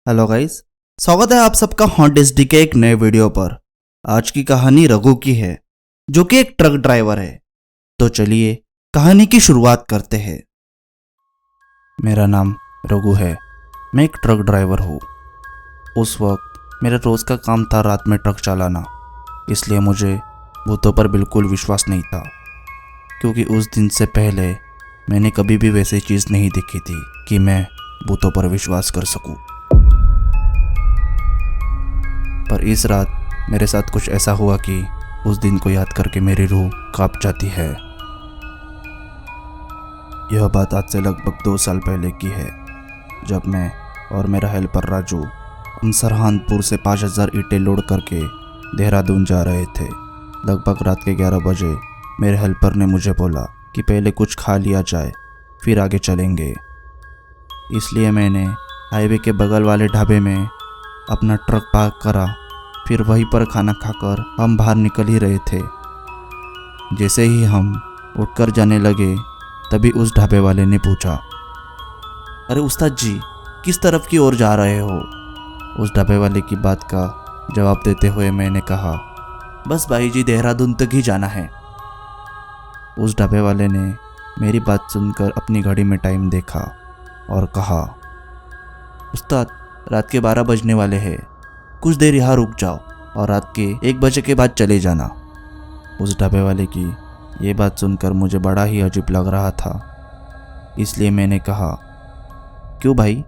Hello guys, स्वागत है आप सबका हॉन्ट एसडी के एक नए वीडियो पर। आज की कहानी रघु की है, जो कि एक ट्रक ड्राइवर है। तो चलिए कहानी की शुरुआत करते हैं। मेरा नाम रघु है। मैं एक ट्रक ड्राइवर हूँ। उस वक्त मेरा रोज़ का काम था रात में ट्रक चलाना, इसलिए मुझे भूतों पर बिल्कुल विश्वास नहीं था, क्योंकि उस दिन से पहले मैंने कभी भी वैसी चीज़ नहीं देखी थी कि मैं भूतों पर विश्वास कर सकूं। पर इस रात मेरे साथ कुछ ऐसा हुआ कि उस दिन को याद करके मेरी रूह कांप जाती है। यह बात आज से लगभग 2 साल पहले की है, जब मैं और मेरा हेल्पर राजू हम सरहानपुर से 5000 ईंटें लोड करके देहरादून जा रहे थे। लगभग रात के 11 बजे मेरे हेल्पर ने मुझे बोला कि पहले कुछ खा लिया जाए, फिर आगे चलेंगे। इसलिए मैंने हाईवे के बगल वाले ढाबे में अपना ट्रक पार्क करा। फिर वहीं पर खाना खाकर हम बाहर निकल ही रहे थे। जैसे ही हम उठकर जाने लगे, तभी उस ढाबे वाले ने पूछा, अरे उस्ताद जी, किस तरफ की ओर जा रहे हो? उस ढाबे वाले की बात का जवाब देते हुए मैंने कहा, बस भाई जी, देहरादून तक ही जाना है। उस ढाबे वाले ने मेरी बात सुनकर अपनी घड़ी में टाइम देखा और कहा, उस्ताद, रात के 12 बजने वाले हैं, कुछ देर यहाँ रुक जाओ और रात के 1 बजे के बाद चले जाना। उस ढाबे वाले की ये बात सुनकर मुझे बड़ा ही अजीब लग रहा था, इसलिए मैंने कहा, क्यों भाई,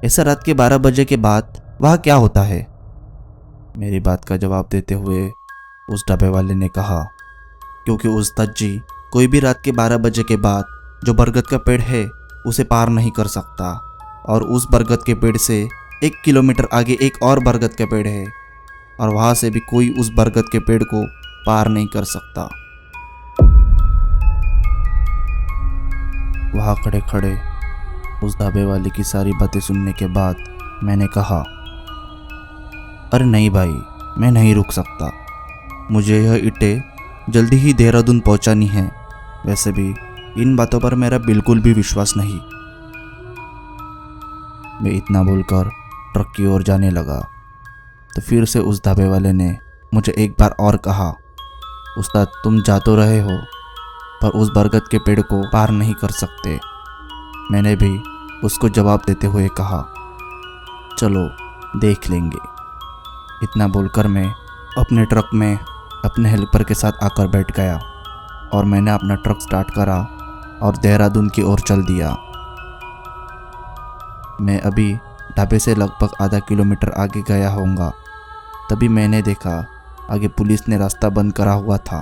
ऐसा रात के 12 बजे के बाद वहाँ क्या होता है? मेरी बात का जवाब देते हुए उस ढाबे वाले ने कहा, क्योंकि उस्ताद जी, कोई भी रात के 12 बजे के बाद जो बरगद का पेड़ है उसे पार नहीं कर सकता, और उस बरगद के पेड़ से 1 किलोमीटर आगे एक और बरगद का पेड़ है, और वहाँ से भी कोई उस बरगद के पेड़ को पार नहीं कर सकता। वहाँ खड़े खड़े उस ढाबे वाले की सारी बातें सुनने के बाद मैंने कहा, अरे नहीं भाई, मैं नहीं रुक सकता। मुझे यह ईंटें जल्दी ही देहरादून पहुँचानी है। वैसे भी इन बातों पर मेरा बिल्कुल भी विश्वास नहीं। मैं इतना बोलकर ट्रक की ओर जाने लगा, तो फिर से उस ढाबे वाले ने मुझे एक बार और कहा, उस्ताद, तुम जा तो रहे हो, पर उस बरगद के पेड़ को पार नहीं कर सकते। मैंने भी उसको जवाब देते हुए कहा, चलो देख लेंगे। इतना बोलकर मैं अपने ट्रक में अपने हेल्पर के साथ आकर बैठ गया और मैंने अपना ट्रक स्टार्ट करा और देहरादून की ओर चल दिया। मैं अभी ढाबे से लगभग आधा किलोमीटर आगे गया होऊंगा, तभी मैंने देखा आगे पुलिस ने रास्ता बंद करा हुआ था।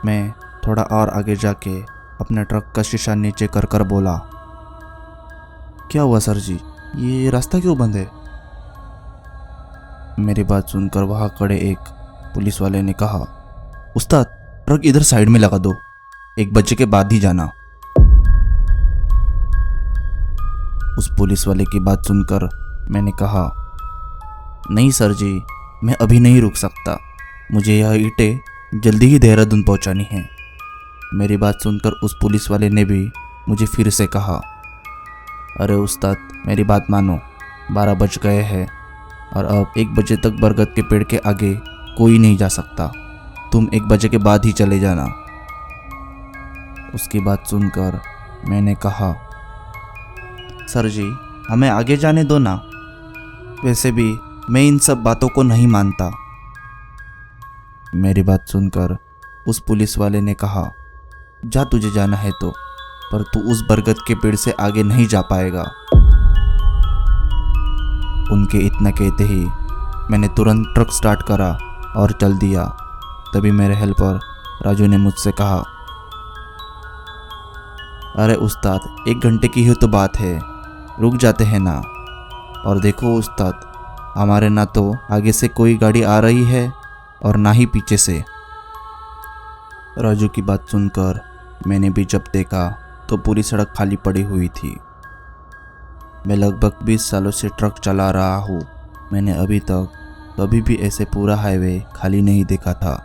मैं थोड़ा और आगे जाके अपने ट्रक का शीशा नीचे कर कर बोला, क्या हुआ सर जी, ये रास्ता क्यों बंद है? मेरी बात सुनकर वहाँ खड़े एक पुलिस वाले ने कहा, उस्ताद, ट्रक इधर साइड में लगा दो, 1 बजे के बाद ही जाना। उस पुलिस वाले की बात सुनकर मैंने कहा, नहीं सर जी, मैं अभी नहीं रुक सकता, मुझे यह ईंटें जल्दी ही देहरादून पहुंचानी है। मेरी बात सुनकर उस पुलिस वाले ने भी मुझे फिर से कहा, अरे उस्ताद, मेरी बात मानो, 12 बज गए हैं और अब 1 बजे तक बरगद के पेड़ के आगे कोई नहीं जा सकता। तुम 1 बजे के बाद ही चले जाना। उसकी बात सुनकर मैंने कहा, सर जी, हमें आगे जाने दो ना, वैसे भी मैं इन सब बातों को नहीं मानता। मेरी बात सुनकर उस पुलिस वाले ने कहा, जा, तुझे जाना है तो, पर तू उस बरगद के पेड़ से आगे नहीं जा पाएगा। उनके इतना कहते ही मैंने तुरंत ट्रक स्टार्ट करा और चल दिया। तभी मेरे हेल्पर राजू ने मुझसे कहा, अरे उस्ताद, 1 घंटे की ही तो बात है, रुक जाते हैं ना। और देखो उस्ताद, हमारे ना तो आगे से कोई गाड़ी आ रही है और ना ही पीछे से। राजू की बात सुनकर मैंने भी जब देखा तो पूरी सड़क खाली पड़ी हुई थी। मैं लगभग 20 सालों से ट्रक चला रहा हूँ। मैंने अभी तक कभी भी ऐसे पूरा हाईवे खाली नहीं देखा था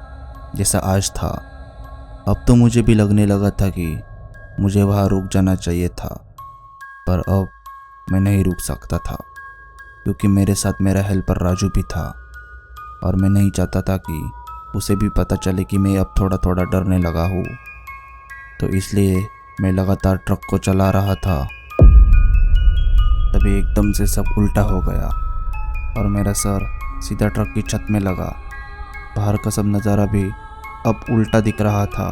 जैसा आज था। अब तो मुझे भी लगने लगा था कि मुझे वहाँ रुक जाना चाहिए था, पर अब मैं नहीं रुक सकता था। क्योंकि मेरे साथ मेरा हेल्पर राजू भी था और मैं नहीं चाहता था कि उसे भी पता चले कि मैं अब थोड़ा थोड़ा डरने लगा हूँ। तो इसलिए मैं लगातार ट्रक को चला रहा था। तभी एकदम से सब उल्टा हो गया और मेरा सर सीधा ट्रक की छत में लगा। बाहर का सब नज़ारा भी अब उल्टा दिख रहा था।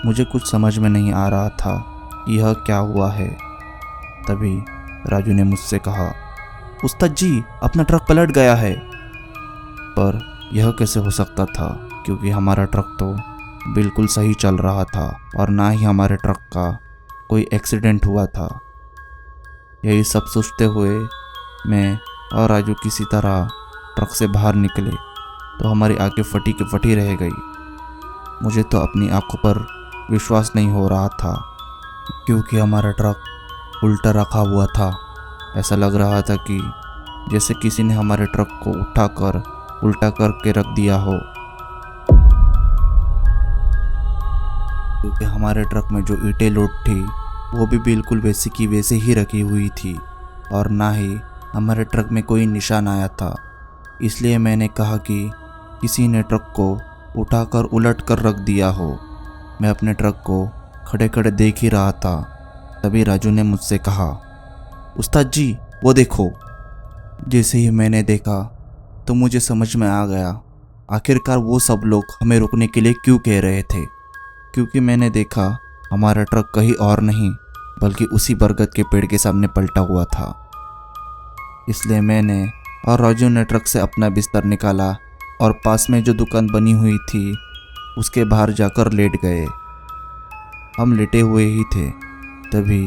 मुझे कुछ समझ में नहीं आ रहा था कि यह क्या हुआ है। तभी राजू ने मुझसे कहा, उस्ताद जी, अपना ट्रक पलट गया है। पर यह कैसे हो सकता था, क्योंकि हमारा ट्रक तो बिल्कुल सही चल रहा था और ना ही हमारे ट्रक का कोई एक्सीडेंट हुआ था। यही सब सोचते हुए मैं और राजू किसी तरह ट्रक से बाहर निकले तो हमारी आंखें फटी की फटी रह गई। मुझे तो अपनी आंखों पर विश्वास नहीं हो रहा था, क्योंकि हमारा ट्रक उल्टा रखा हुआ था। ऐसा लग रहा था कि जैसे किसी ने हमारे ट्रक को उठाकर उल्टा करके रख दिया हो। क्योंकि हमारे ट्रक में जो ईंटें लोड थी वो भी बिल्कुल वैसी की वैसे ही रखी हुई थी और ना ही हमारे ट्रक में कोई निशान आया था। इसलिए मैंने कहा कि किसी ने ट्रक को उठाकर उलट कर रख दिया हो। मैं अपने ट्रक को खड़े खड़े देख ही रहा था। तभी राजू ने मुझसे कहा, उस्ताद जी, वो देखो। जैसे ही मैंने देखा तो मुझे समझ में आ गया आखिरकार वो सब लोग हमें रुकने के लिए क्यों कह रहे थे। क्योंकि मैंने देखा हमारा ट्रक कहीं और नहीं बल्कि उसी बरगद के पेड़ के सामने पलटा हुआ था। इसलिए मैंने और राजू ने ट्रक से अपना बिस्तर निकाला और पास में जो दुकान बनी हुई थी उसके बाहर जाकर लेट गए। हम लेटे हुए ही थे, तभी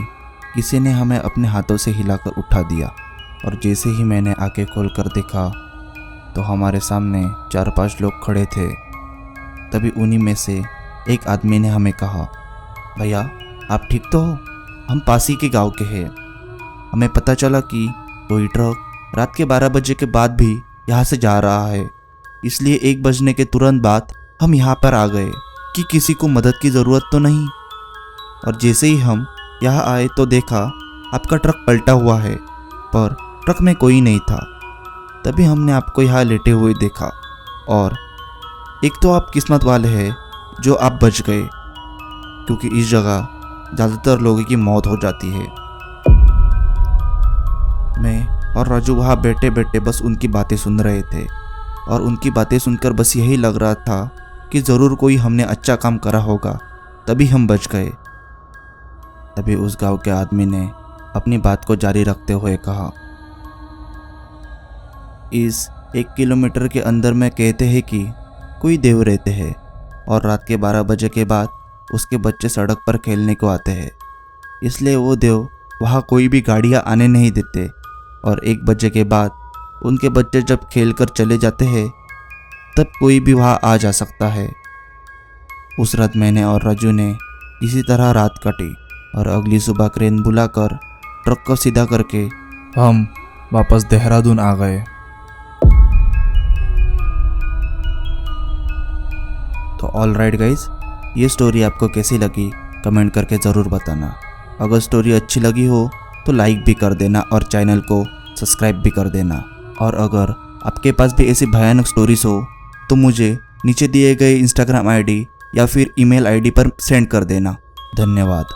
किसी ने हमें अपने हाथों से हिलाकर उठा दिया और जैसे ही मैंने आंखें खोलकर देखा तो हमारे सामने 4-5 लोग खड़े थे। तभी उन्हीं में से एक आदमी ने हमें कहा, भैया आप ठीक तो हो? हम पास ही के गांव के हैं। हमें पता चला कि कोई ट्रक रात के 12 बजे के बाद भी यहाँ से जा रहा है, इसलिए 1 बजने के तुरंत बाद हम यहाँ पर आ गए कि किसी को मदद की ज़रूरत तो नहीं। और जैसे ही हम यहाँ आए तो देखा आपका ट्रक पलटा हुआ है, पर ट्रक में कोई नहीं था। तभी हमने आपको यहाँ लेटे हुए देखा और एक तो आप किस्मत वाले हैं जो आप बच गए, क्योंकि इस जगह ज़्यादातर लोगों की मौत हो जाती है। मैं और राजू वहाँ बैठे बैठे बस उनकी बातें सुन रहे थे और उनकी बातें सुनकर बस यही लग रहा था कि ज़रूर कोई हमने अच्छा काम करा होगा, तभी हम बच गए। तभी उस गांव के आदमी ने अपनी बात को जारी रखते हुए कहा, इस 1 किलोमीटर के अंदर में कहते हैं कि कोई देव रहते हैं और रात के 12 बजे के बाद उसके बच्चे सड़क पर खेलने को आते हैं। इसलिए वो देव वहाँ कोई भी गाड़ियाँ आने नहीं देते और 1 बजे के बाद उनके बच्चे जब खेल कर चले जाते हैं तब कोई भी वहाँ आ जा सकता है। उस रात मैंने और राजू ने इसी तरह रात काटी और अगली सुबह क्रेन बुलाकर ट्रक को सीधा करके हम वापस देहरादून आ गए। तो ऑल राइट गाइज, ये स्टोरी आपको कैसी लगी कमेंट करके ज़रूर बताना। अगर स्टोरी अच्छी लगी हो तो लाइक भी कर देना और चैनल को सब्सक्राइब भी कर देना। और अगर आपके पास भी ऐसी भयानक स्टोरीज हो तो मुझे नीचे दिए गए इंस्टाग्राम आईडी या फिर ईमेल आईडी पर सेंड कर देना। धन्यवाद।